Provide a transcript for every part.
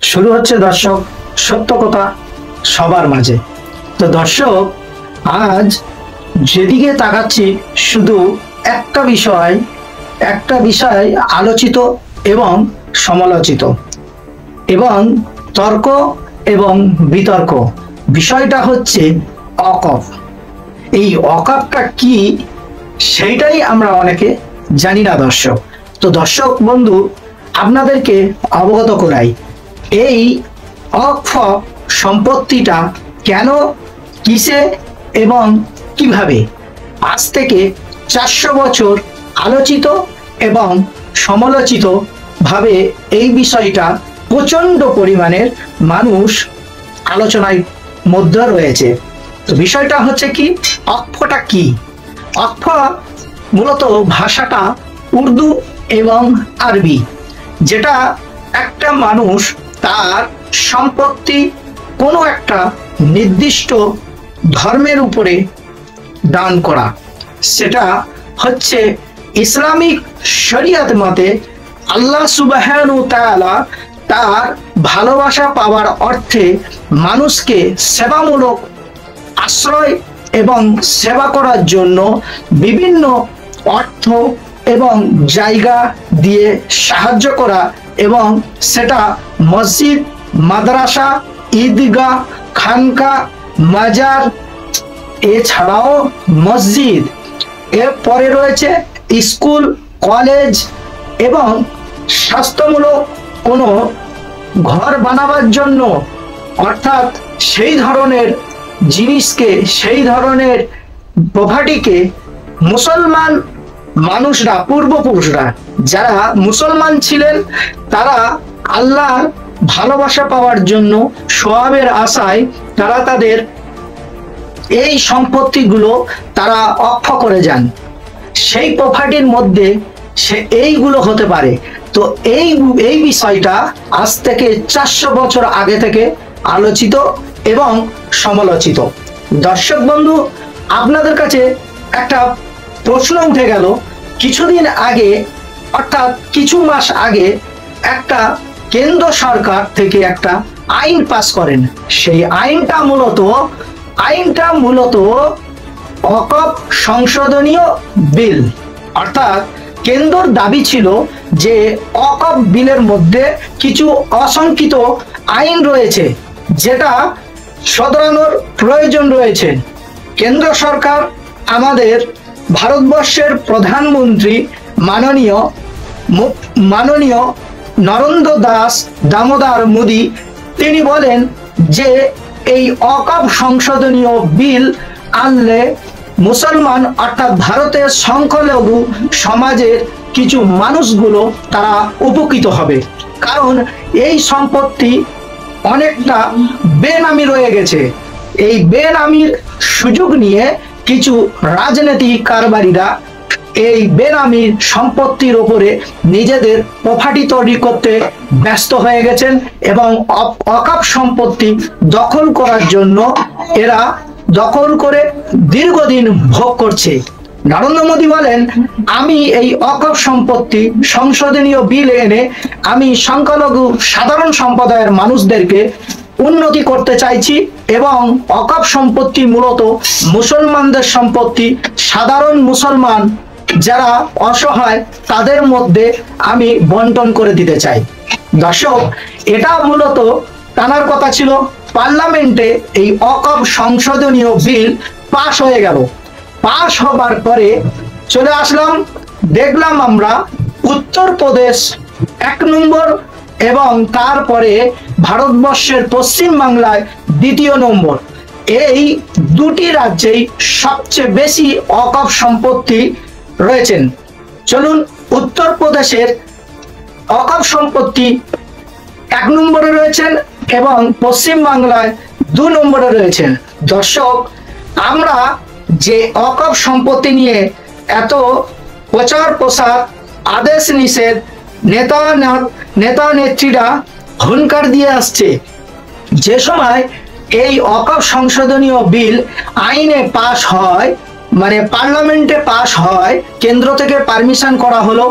শুরু হচ্ছে দর্শক সত্য কথা সবার মাঝে। তো দর্শক, আজ যেদিকে তাকাচ্ছি শুধু একটা বিষয় আলোচিত এবং সমালোচিত এবং তর্ক এবং বিতর্ক। বিষয়টা হচ্ছে অকফ। এই অকফটা কি সেইটাই আমরা অনেকে জানি না দর্শক। তো দর্শক বন্ধু, আপনাদেরকে অবগত করাই এই অকফ সম্পত্তিটা কেন, কিসে এবং কিভাবে আজ থেকে 400 বছর আলোচিত এবং সমালোচিত ভাবে এই বিষয়টা প্রচন্ড পরিমাণের মানুষ আলোচনায় মধ্যে রয়েছে। তো বিষয়টা হচ্ছে কি, অকফটা কি? অকফ মূলত ভাষাটা উর্দু এবং আরবি, যেটা একটা মানুষ তার সম্পত্তি কোনো একটা নির্দিষ্ট ধর্মের উপরে দান করা। সেটা হচ্ছে ইসলামিক শরিয়ত মতে আল্লাহ সুবহানাহু ওয়া তাআলা তার ভালোবাসা পাওয়ার অর্থে মানুষকে সেবামূলক আশ্রয় এবং সেবা করার জন্য বিভিন্ন অর্থ এবং জায়গা দিয়ে সাহায্য করা, এবং সেটা মসজিদ, মাদ্রাসা, ঈদগাহ, খানকা, মাজার, এছাড়াও মসজিদ, এরপরে রয়েছে স্কুল, কলেজ এবং স্বাস্থ্যমূলক কোনো ঘর বানাবার জন্য, অর্থাৎ সেই ধরনের জিনিসকে, সেই ধরনের প্রপার্টিকে মুসলমান মানুষরা, পূর্বপুরুষরা যারা মুসলমান ছিলেন, তারা আল্লাহর ভালোবাসা পাওয়ার জন্য সওয়াবের আশায় তারা তাদের এই সম্পত্তিগুলো তারা অক্ষ করে যান। সেই প্রপার্টির মধ্যে এইগুলো হতে পারে। তো এই বিষয়টা আজ থেকে 400 বছর আগে থেকে আলোচিত এবং সমালোচিত। দর্শক বন্ধু, আপনাদের কাছে একটা প্রশ্ন উঠে গেল। কিছুদিন আগে, অর্থাৎ কিছু মাস আগে, একটা কেন্দ্র সরকার থেকে একটা আইন পাস করেন। সেই আইনটা মূলত ওয়াকফ সংশোধনীয় বিল। অর্থাৎ কেন্দ্রের দাবি ছিল যে ওয়াকফ বিলের মধ্যে কিছু অসংখ্যিত আইন রয়েছে যেটা শোধরানোর প্রয়োজন রয়েছে। কেন্দ্র সরকার, আমাদের ভারতবর্ষের প্রধানমন্ত্রী মাননীয় নরেন্দ্র দাস দামোদর মোদী, তিনি বলেন যে এই ওয়াকফ সংশোধনীয় বিল আনলে মুসলমান, অর্থাৎ ভারতের সংখ্যালঘু সমাজের কিছু মানুষগুলো তারা উপকৃত হবে। কারণ এই সম্পত্তি অনেকটা বেনামি রয়ে গেছে। এই বেনামির সুযোগ নিয়ে কিছু রাজনৈতিক কারবারিরা এই বেনামি সম্পত্তির উপরে নিজেদের প্রপার্টি তৈরি করতে ব্যস্ত হয়ে গেছেন এবং ওয়াকফ সম্পত্তি দখল করার জন্য এরা দখল করে দীর্ঘদিন ভোগ করছে। নরেন্দ্র মোদী বলেন, আমি এই ওয়াকফ সম্পত্তি সংশোধনীয় বিল এনে আমি সংখ্যালঘু সাধারণ সম্প্রদায়ের মানুষদেরকে উন্নতি করতে চাইছি, এবং ওয়াকফ সম্পত্তি মূলত মুসলমানদের সম্পত্তি। সাধারণ মুসলমান যারা অসহায় তাদের মধ্যে আমি বন্টন করে দিতে চাই। দর্শক, এটা মূলত টানার কথা ছিল। পার্লামেন্টে এই ওয়াকফ সংশোধনীয় বিল পাশ হয়ে গেল। পাশ হবার পরে চলে আসলাম, দেখলাম আমরা উত্তরপ্রদেশ 1 নম্বর এবং তারপরে ভারতবর্ষের পশ্চিম বাংলায় 2 নম্বর। এই দুটি রাজ্যেই সবচেয়ে বেশি ওয়াকফ সম্পত্তি রয়েছেন। চলুন, উত্তরপ্রদেশের ওয়াকফ সম্পত্তি 1 নম্বরে রয়েছেন এবং পশ্চিম বাংলায় 2 নম্বরে রয়েছেন। দর্শক, আমরা যে ওয়াকফ সম্পত্তি নিয়ে এত প্রচার প্রসার, আদেশ নিষেধ, নেতা নেত্রীরা হুঙ্কার দিয়ে আসছে, যে সময় এই ওয়াকফ সংশোধনীয় বিল আইনে পাশ হয়, মানে পার্লামেন্টে পাশ হয়, কেন্দ্র থেকে পারমিশন করা হলো,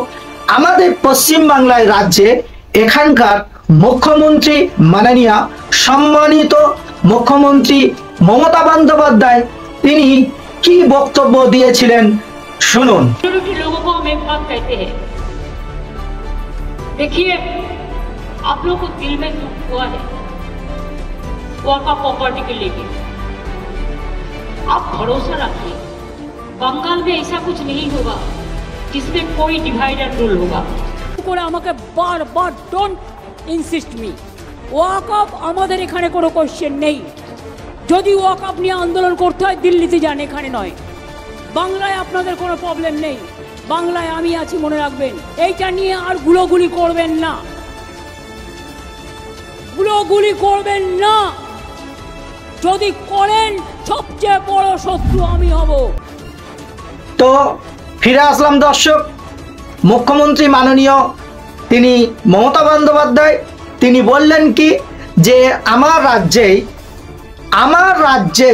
আমাদের পশ্চিম বাংলায় রাজ্যে এখানকার মুখ্যমন্ত্রী মাননীয় সম্মানিত মুখ্যমন্ত্রী মমতা বন্দ্যোপাধ্যায় তিনি কি বক্তব্য দিয়েছিলেন শুনুন। लोगों को हम एक बात कहते हैं, देखिए आप लोगों को दिल में दुख हुआ है वक़्फ़ प्रॉपर्टी के लेके, आप भरोसा रखिए बंगाल में ऐसा कुछ नहीं होगा जिसमें कोई डिवाइडर रूल होगा। করে আমাকে বারবার ডোন্ট ইনসিস্ট মি, ওয়াকফ আমাদের এখানে কোনো কোশ্চেন নেই। যদি ওয়াকফ নিয়ে আন্দোলন করতে হয় দিল্লিতে যান, এখানে নয়। বাংলায় আপনাদের কোনো প্রবলেম নেই, বাংলায় আমি আছি, মনে রাখবেন। এইটা নিয়ে আর গুলোগুলি করবেন না, গুলোগুলি করবেন না। যদি করেন সবচেয়ে বড় শত্রু আমি হব। তো ফিরে আসলাম দর্শক, মুখ্যমন্ত্রী মাননীয় তিনি মমতা বন্দ্যোপাধ্যায় তিনি বললেন কি যে আমার রাজ্যে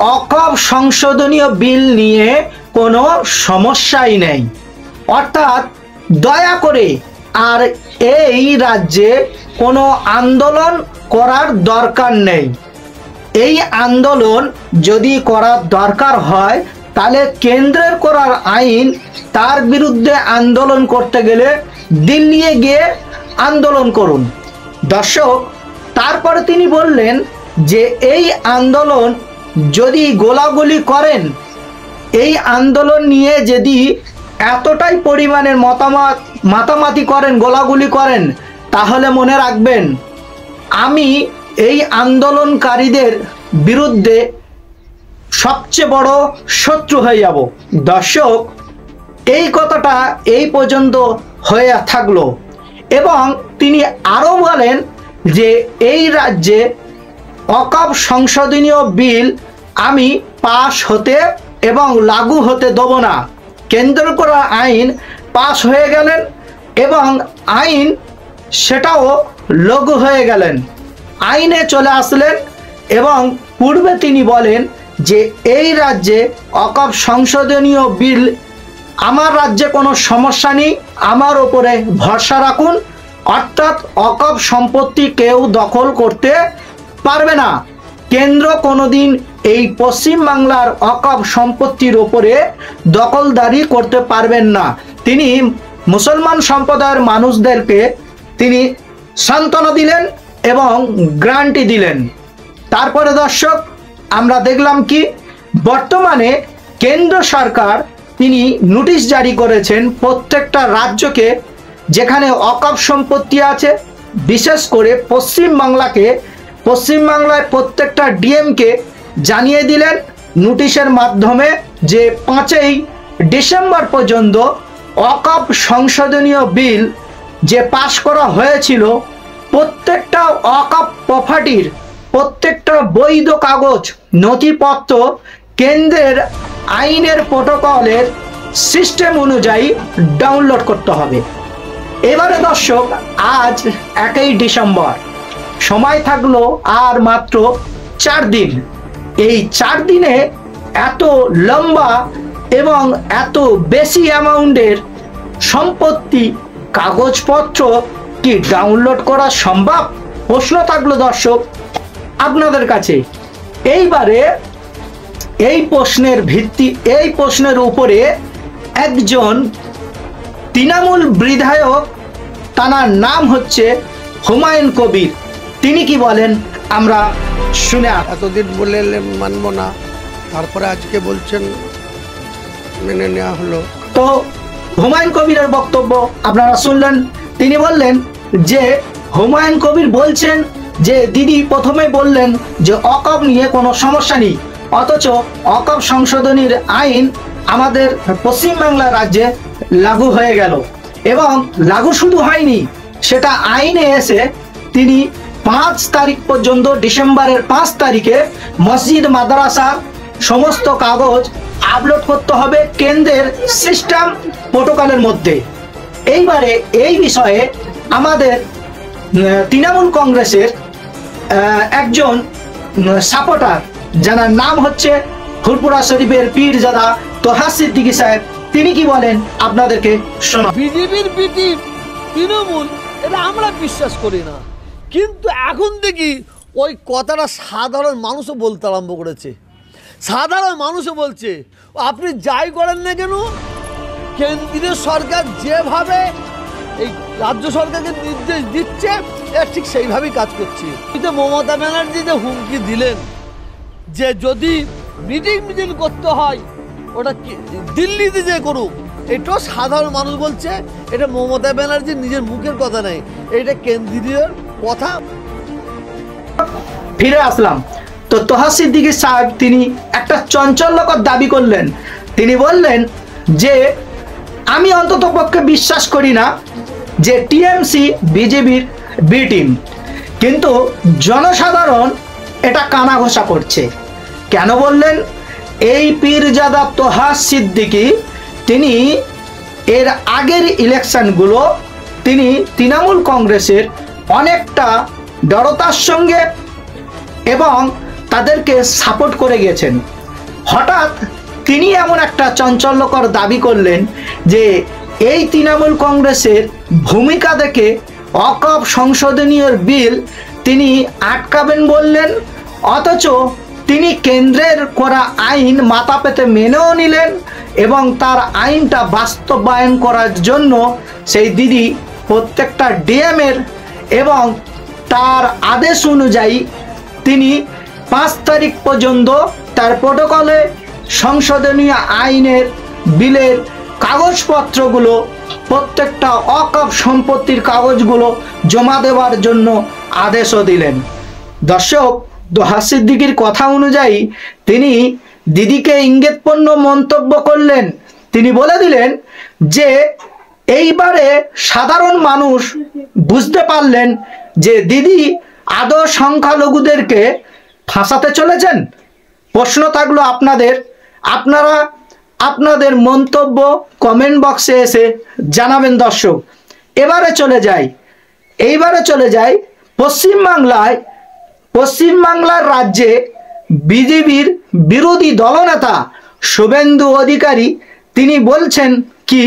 ওয়াকফ সংশোধনীয় বিল নিয়ে কোনো সমস্যাই নেই, অর্থাৎ দয়া করে আর এই রাজ্যে কোনো আন্দোলন করার দরকার নেই। এই আন্দোলন যদি করার দরকার হয় তাহলে কেন্দ্রের করার আইন, তার বিরুদ্ধে আন্দোলন করতে গেলে দিল্লি গিয়ে আন্দোলন করুন। দর্শক তারপরে তিনি বললেন যে এই আন্দোলন যদি গোলাগুলি করেন, এই আন্দোলন নিয়ে যদি এতটাই পরিমাণের মাতামাতি করেন, গোলাগুলি করেন, তাহলে মনে রাখবেন আমি এই আন্দোলনকারীদের বিরুদ্ধে সবচেয়ে বড় শত্রু হয়ে যাব। দর্শক এই কথাটা এই পর্যন্ত হয়ে থাকলো এবং তিনি আরও বলেন যে এই রাজ্যে ওয়াকফ সংশোধনীয় বিল আমি পাশ হতে এবং লাগু হতে দেব না। কেন্দ্র করা আইন পাশ হয়ে গেলেন এবং আইন সেটাও লাগু হয়ে গেলেন, আইনে চলে আসলেন। এবং পূর্বে তিনি বলেন যে এই রাজ্যে ওয়াকফ সংশোধনীয় বিল, আমার রাজ্যে কোনো সমস্যা নেই, আমার ওপরে ভরসা রাখুন, অর্থাৎ ওয়াকফ সম্পত্তি কেউ দখল করতে পারবে না। কেন্দ্র কোনোদিন এই পশ্চিমবাংলার ওয়াকফ সম্পত্তির ওপরে দখলদারি করতে পারবেন না। তিনি মুসলমান সম্প্রদায়ের মানুষদেরকে তিনি সান্ত্বনা দিলেন এবং গ্যারান্টি দিলেন। তারপরে দর্শক আমরা দেখলাম কি বর্তমানে কেন্দ্র সরকার তিনি নোটিশ জারি করেছেন প্রত্যেকটা রাজ্যকে যেখানে ওয়াকফ সম্পত্তি আছে, বিশেষ করে পশ্চিমবাংলায় প্রত্যেকটা ডিএমকে জানিয়ে দিলেন নোটিশের মাধ্যমে যে 5ই ডিসেম্বর পর্যন্ত ওয়াকফ সংশোধনীয় বিল যে পাশ করা হয়েছিল, প্রত্যেকটা ওয়াকফ প্রপার্টির প্রত্যেকটা বৈধ কাগজ নথিপত্র কেন্দ্রের আইনের প্রোটোকলের সিস্টেম অনুযায়ী ডাউনলোড করতে হবে। এবারে দর্শক আজ 1ই ডিসেম্বর, সময় থাকলো আর মাত্র 4 দিন। এই 4 দিনে এত লম্বা এবং এত বেশি অ্যামাউন্টের সম্পত্তি কাগজপত্র কি ডাউনলোড করা সম্ভব? প্রশ্ন থাকলো দর্শক আপনাদের কাছে। এইবারে এই প্রশ্নের উপরে একজন তৃণমূল বিধায়ক, তার নাম হচ্ছে হুমায়ুন কবির, তিনি কি বলেন আমরা শুনে। এতদিন বলে মানব না, তারপরে আজকে বলছেন মেনে নেওয়া হলো। তো হুমায়ুন কবিরের বক্তব্য আপনারা শুনলেন। তিনি বললেন যে হুমায়ুন কবির বলছেন যে দিদি প্রথমে বললেন যে ওয়াকফ নিয়ে কোনো সমস্যা নেই, অথচ ওয়াকফ সংশোধনীর আইন আমাদের পশ্চিমবাংলা রাজ্যে লাগু হয়ে গেল এবং লাগু শুধু হয়নি, সেটা আইনে এসে তিনি 5 তারিখ পর্যন্ত, ডিসেম্বরের 5 তারিখে মসজিদ মাদ্রাসা সমস্ত কাগজ আপলোড করতে হবে কেন্দ্রের সিস্টেম প্রোটোকলের মধ্যে। এইবারে এই বিষয়ে আমাদের তৃণমূল কংগ্রেসের একজন সাপোর্টার, যার নাম হচ্ছে ফুরপুরা শরীফের পীরজাদা তোহা সিদ্দিকী সাহেব, তিনি কি বলেন আপনাদেরকে শোনাবো। বিজেপির পিঠে তৃণমূল এটা আমরা বিশ্বাস করি না। কিন্তু এখন দেখি ওই কথাটা সাধারণ মানুষও বলতে আরম্ভ করেছে। সাধারণ মানুষও বলছে আপনি যাই করেন না কেন, কেন্দ্রীয় সরকার যেভাবে এই রাজ্য সরকারকে নির্দেশ দিচ্ছে এর ঠিক সেইভাবেই কাজ করছে। কিন্তু মমতা ব্যানার্জি যে হুমকি দিলেন যে যদি মিটিং করতে হয় ওটা দিল্লিতে যে করুক, এটাও সাধারণ মানুষ বলছে এটা মমতা ব্যানার্জির নিজের মুখের কথা নেই, এটা কেন্দ্রীয় কথা। ফিরে আসলাম তো তোহা সিদ্দিকী সাহেব তিনি একটা চাঞ্চল্যকর দাবি করলেন। তিনি বললেন যে আমি অন্তত পক্ষে বিশ্বাস করি না যে টিএমসি বিজেপির বি টিম, কিন্তু জনসাধারণ এটা কানাঘোষা করছে। কেন বললেন? এই পীরজাদা তোহা সিদ্দিকী তিনি এর আগের ইলেকশনগুলো তিনি তৃণমূল কংগ্রেসের অনেকটা দৃঢ়তার সঙ্গে এবং তাদেরকে সাপোর্ট করে গেছেন। হঠাৎ তিনি এমন একটা চাঞ্চল্যকর দাবি করলেন যে এই তৃণমূল কংগ্রেসের ভূমিকা দেখে ওয়াকফ সংশোধনীয় বিল তিনি আটকাবেন বললেন, অথচ তিনি কেন্দ্রের করা আইন মাথা পেতে মেনেও নিলেন এবং তার আইনটা বাস্তবায়ন করার জন্য সেই দিদি প্রত্যেকটা ডিএমের এবং তার আদেশ অনুযায়ী তিনি 5 তারিখ পর্যন্ত তার প্রোটোকলে সংশোধনীয় আইনের বিলের কাগজপত্রগুলো প্রত্যেকটা ওয়াকফ সম্পত্তির কাগজগুলো জমা দেওয়ার জন্য আদেশও দিলেন। দর্শক, তোহা সিদ্দিকীর কথা অনুযায়ী তিনি দিদিকে ইঙ্গিতপূর্ণ মন্তব্য করলেন। তিনি বলে দিলেন যে এইবারে সাধারণ মানুষ বুঝতে পারলেন যে দিদি আদৌ সংখ্যালঘুদেরকে ফাঁসাতে চলেছেন। প্রশ্ন থাকলো আপনারা আপনাদের মন্তব্য কমেন্ট বক্সে এসে জানাবেন। দর্শক, এইবারে চলে যাই পশ্চিমবাংলার রাজ্যে বিজেপির বিরোধী দলনেতা শুভেন্দু অধিকারী তিনি বলছেন কি,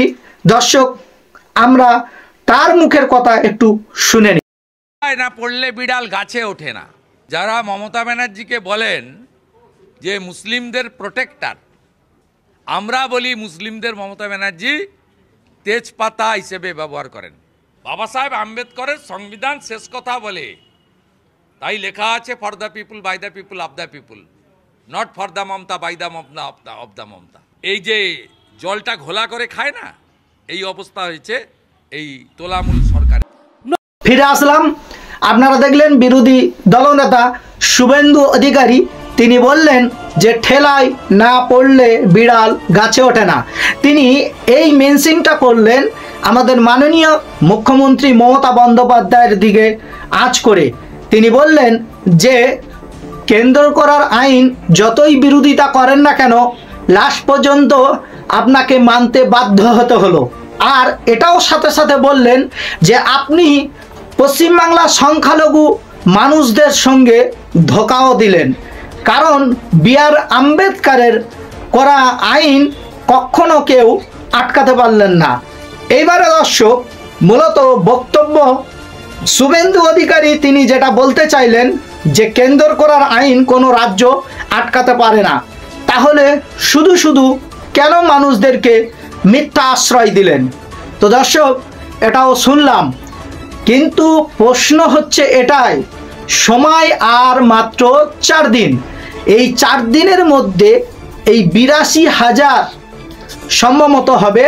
দর্শক আমরা তার মুখের কথা একটু শুনে নিই। না পড়লে বিড়াল গাছে ওঠে না। যারা মমতা ব্যানার্জিকে বলেন যে মুসলিমদের প্রোটেক্টর, আমরা বলি মুসলিমদের মমতা ব্যানার্জি তেজপাতা হিসেবে ব্যবহার করেন। বাবা সাহেব আম্বেদকরের সংবিধান শেষ কথা বলে, তাই লেখা আছে for the people, by the people, of the people, not for the Mamata, by the Mamata, of the Mamata. এই যে জলটা ঘোলা করে খায় না, এই অবস্থা হয়েছে এই তোলামূল সরকার। ফিরে আসলাম, আপনারা দেখলেন বিরোধী দলনেতা শুভেন্দু অধিকারী তিনি বললেন যে ঠেলায় না পড়লে বিড়াল গাছে ওঠে না। তিনি এই মেনশনটা করলেন আমাদের মাননীয় মুখ্যমন্ত্রী মমতা বন্দ্যোপাধ্যায়ের দিকে আঁচ করে। তিনি বললেন যে কেন্দ্র করার আইন যতই বিরোধিতা করেন না কেন লাস্ট পর্যন্ত আপনাকে মানতে বাধ্য হতে হলো। আর এটাও সাথে সাথে বললেন যে আপনি পশ্চিমবাংলার সংখ্যালঘু মানুষদের সঙ্গে ধোঁকাও দিলেন, কারণ বি.আর. আম্বেদকরের করা আইন কখনো কেউ আটকাতে পারলেন না। এইবারে দর্শক মূলত বক্তব্য শুভেন্দু অধিকারী তিনি যেটা বলতে চাইলেন যে কেন্দ্র করার আইন কোনো রাজ্য আটকাতে পারে না, তাহলে শুধু কেন মানুষদেরকে মিথ্যা আশ্রয় দিলেন? তো দর্শক এটাও শুনলাম, কিন্তু প্রশ্ন হচ্ছে এটাই, সময় আর মাত্র 4 দিন। এই 4 দিনের মধ্যে এই 82,000 সম্ভবত হবে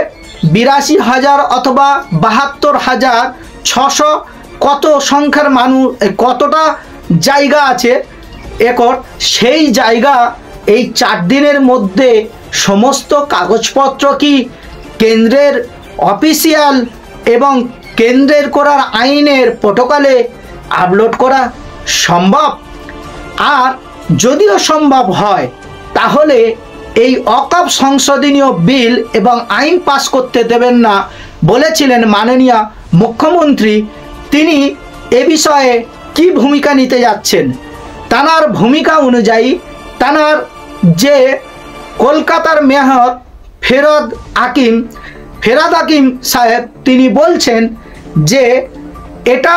82,000 অথবা 72,600 কত সংখ্যার মানুষ, কতটা জায়গা আছে একর, সেই জায়গা এই 4 দিনের মধ্যে সমস্ত কাগজপত্র কি কেন্দ্রের অফিসিয়াল এবং কেন্দ্রের করার আইনের প্রোটোকলে আপলোড করা সম্ভব? আর যদিও সম্ভব হয় তাহলে এই ওয়াকফ সংশোধনীয় বিল এবং আইন পাস করতে দেবেন না বলেছিলেন মাননীয় মুখ্যমন্ত্রী। তিনি এ বিষয়ে কি ভূমিকা নিতে যাচ্ছেন? তানার ভূমিকা অনুযায়ী তানার যে কলকাতার মেয়র ফেরাদ হাকিম সাহেব তিনি বলছেন যে এটা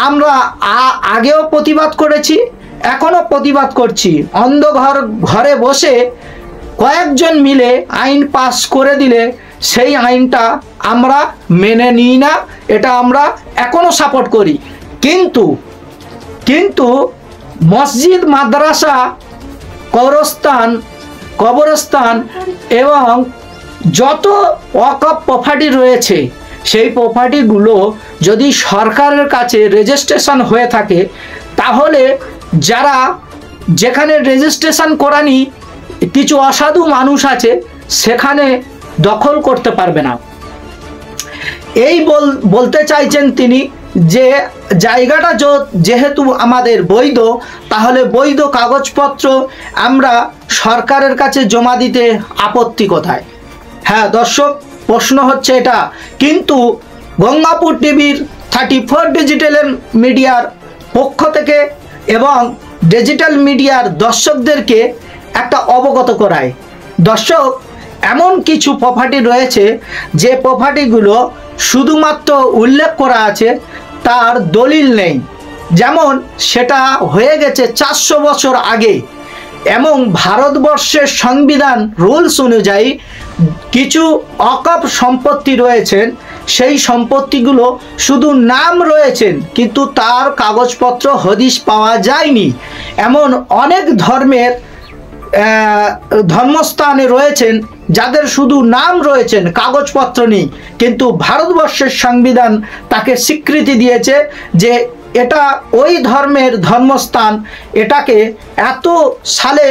আমরা আগেও প্রতিবাদ করেছি, এখনো প্রতিবাদ করছি। ঘরে বসে কয়েকজন মিলে আইন পাস করে দিলে সেই আইনটা আমরা মেনে নিই না, এটা আমরা এখনো সাপোর্ট করি। কিন্তু মসজিদ, মাদ্রাসা, কবরস্থান এবং যত ওয়াকফ প্রপার্টি রয়েছে সেই প্রপার্টিগুলো যদি সরকারের কাছে রেজিস্ট্রেশন হয়ে থাকে, তাহলে যেখানে রেজিস্ট্রেশন করানি কিছু অসাধু মানুষ আছে সেখানে দখল করতে পারবে না। এই বলতে চাইছেন তিনি যে জায়গাটা যেহেতু আমাদের বৈধ, তাহলে বৈধ কাগজপত্র আমরা সরকারের কাছে জমা দিতে আপত্তি কোথায়? হ্যাঁ দর্শক, প্রশ্ন হচ্ছে এটা। কিন্তু গঙ্গাপুর টিভির 34 ডিজিটাল মিডিয়ার পক্ষ থেকে এবং ডিজিটাল মিডিয়ার দর্শকদেরকে একটা অবগত করায়। দর্শক, এমন কিছু প্রপার্টি রয়েছে যে প্রপার্টিগুলো শুধুমাত্র উল্লেখ করা আছে, তার দলিল নেই। যেমন সেটা হয়ে গেছে 400 বছর আগে, এবং ভারতবর্ষের সংবিধান রুলস অনুযায়ী কিছু ওয়াকফ সম্পত্তি রয়েছেন, সেই সম্পত্তিগুলো শুধু নাম রয়েছেন কিন্তু তার কাগজপত্র হদিশ পাওয়া যায়নি। এমন অনেক ধর্মস্থানে রয়েছেন যাদের শুধু নাম রয়েছেন, কাগজপত্র নেই, কিন্তু ভারতবর্ষের সংবিধান তাকে স্বীকৃতি দিয়েছে যে এটা ওই ধর্মের ধর্মস্থান, এটাকে এত সালে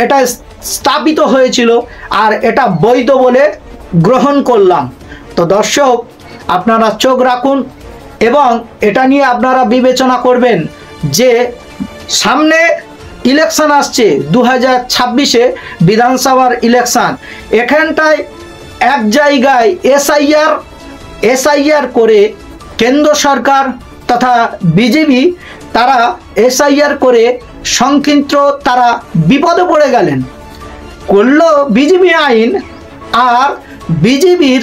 এটা স্থাপিত হয়েছিল আর এটা বৈধ বলে গ্রহণ করলাম। তো দর্শক, আপনারা চোখ রাখুন এবং এটা নিয়ে আপনারা বিবেচনা করবেন যে সামনে ইলেকশন আসছে 2026-এ বিধানসভার ইলেকশন। এখানটায় এক জায়গায় এসআইআর করে কেন্দ্র সরকার তথা বিজেপি তারা এসআইআর করে সংক্ষিপ্ত তারা বিপদে পড়ে গেলেন। করলো বিজেপি আইন, আর বিজেপির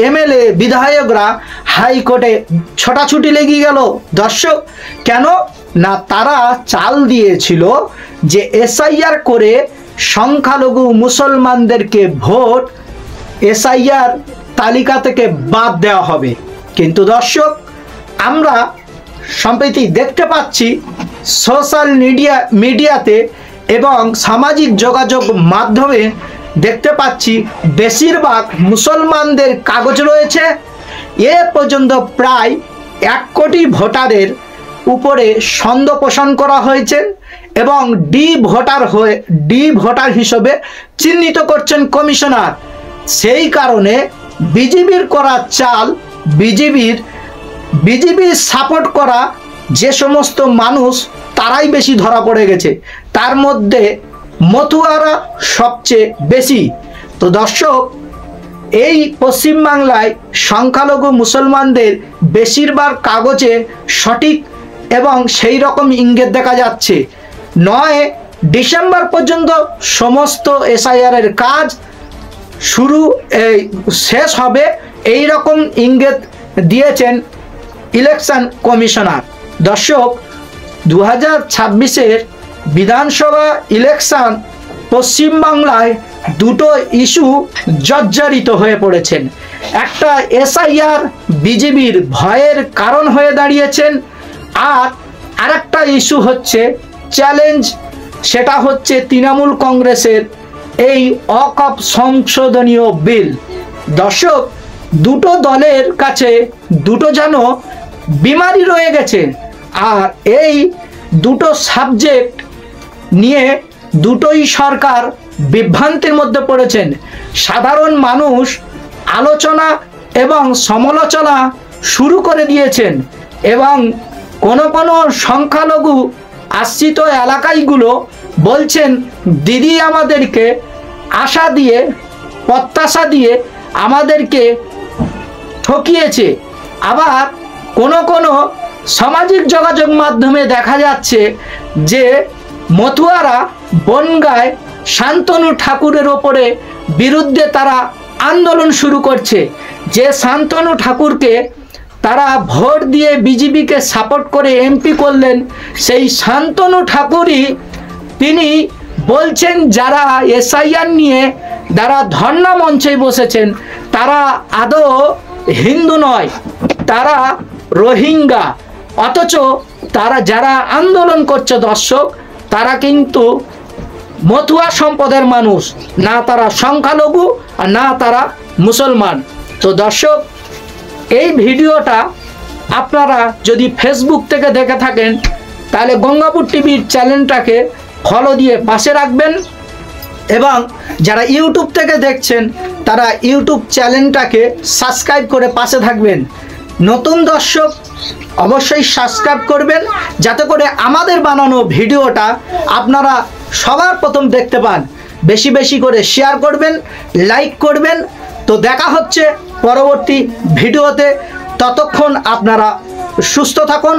এমএলএ বিধায়করা হাইকোর্টে ছোটাছুটি লেগে গেল। দর্শক, কেন না তারা চাল দিয়েছিল যে এসআইআর করে সংখ্যালঘু মুসলমানদেরকে ভোট এসআইআর তালিকা থেকে বাদ দেওয়া হবে। কিন্তু দর্শক, আমরা সম্প্রতি দেখতে পাচ্ছি সোশ্যাল মিডিয়াতে এবং সামাজিক যোগাযোগ মাধ্যমে দেখতে পাচ্ছি বেশিরভাগ মুসলমানদের কাগজ রয়েছে। এ পর্যন্ত প্রায় 1 কোটি ভোটারের উপরে সন্দেহ পোষণ করা হয়েছে এবং ডি ভোটার হিসেবে চিহ্নিত করছেন কমিশনার। সেই কারণে বিজেপির করা চাল, বিজেপির সাপোর্ট করা যে সমস্ত মানুষ তারাই বেশি ধরা পড়ে গেছে, তার মধ্যে মতুয়ারা সবচেয়ে বেশি। তো দর্শক, এই পশ্চিমবাংলায় সংখ্যালঘু মুসলমানদের বেশিরভাগ কাগজে সঠিক এবং সেই রকম ইঙ্গিত দেখা যাচ্ছে। 9 ডিসেম্বর পর্যন্ত সমস্ত এসআইআরের কাজ শেষ হবে, এই রকম ইঙ্গিত দিয়েছেন ইলেকশন কমিশনার। দর্শক, 2026-এর বিধানসভা ইলেকশন পশ্চিমবাংলায় দুটো ইস্যু জর্জরিত হয়ে পড়েছেন। একটা এসআইআর বিজেপির ভয়ের কারণ হয়ে দাঁড়িয়েছেন, আর আরেকটা ইস্যু হচ্ছে চ্যালেঞ্জ, সেটা হচ্ছে তৃণমূল কংগ্রেসের এই ওয়াকফ সংশোধনীয় বিল। দর্শক, দুটো দলের কাছে দুটো যেন বিমারি রয়ে গেছে, আর এই দুটো সাবজেক্ট নিয়ে দুটোই সরকার বিভ্রান্তির মধ্যে পড়েছেন। সাধারণ মানুষ আলোচনা এবং সমালোচনা শুরু করে দিয়েছেন, এবং কোনো সংখ্যালঘু আশ্রিত এলাকাগুলো বলছেন দিদি আমাদেরকে আশা দিয়ে প্রত্যাশা দিয়ে আমাদেরকে ঠকিয়েছে। আবার কোনো সামাজিক যোগাযোগ মাধ্যমে দেখা যাচ্ছে যে মতুয়ারা বনগায় শান্তনু ঠাকুরের ওপরে বিরুদ্ধে তারা আন্দোলন শুরু করছে, যে শান্তনু ঠাকুরকে তারা ভোট দিয়ে বিজেপিকে সাপোর্ট করে এমপি করলেন, সেই শান্তনু ঠাকুরই তিনি বলছেন যারা এসআইআর নিয়ে যারা ধর্ণা মঞ্চে বসেছেন তারা আদৌ হিন্দু নয়, তারা রোহিঙ্গা। অথচ তারা যারা আন্দোলন করছে দর্শক, তারা কিন্তু মতুয়া সম্প্রদায়ের মানুষ, না তারা সংখ্যালঘু আর না তারা মুসলমান। তো দর্শক, এই ভিডিওটা আপনারা যদি ফেসবুক থেকে দেখে থাকেন তাহলে গঙ্গাপুর টিভির চ্যানেলটাকে ফলো দিয়ে পাশে রাখবেন, এবং যারা ইউটিউব থেকে দেখছেন তারা ইউটিউব চ্যানেলটাকে সাবস্ক্রাইব করে পাশে থাকবেন। নতুন দর্শক অবশ্যই সাবস্ক্রাইব করবেন যাতে করে আমাদের বানানো ভিডিওটা আপনারা সবার প্রথম দেখতে পান। বেশি বেশি করে শেয়ার করবেন, লাইক করবেন। তো দেখা হচ্ছে পরবর্তী ভিডিওতে, ততক্ষণ আপনারা সুস্থ থাকুন।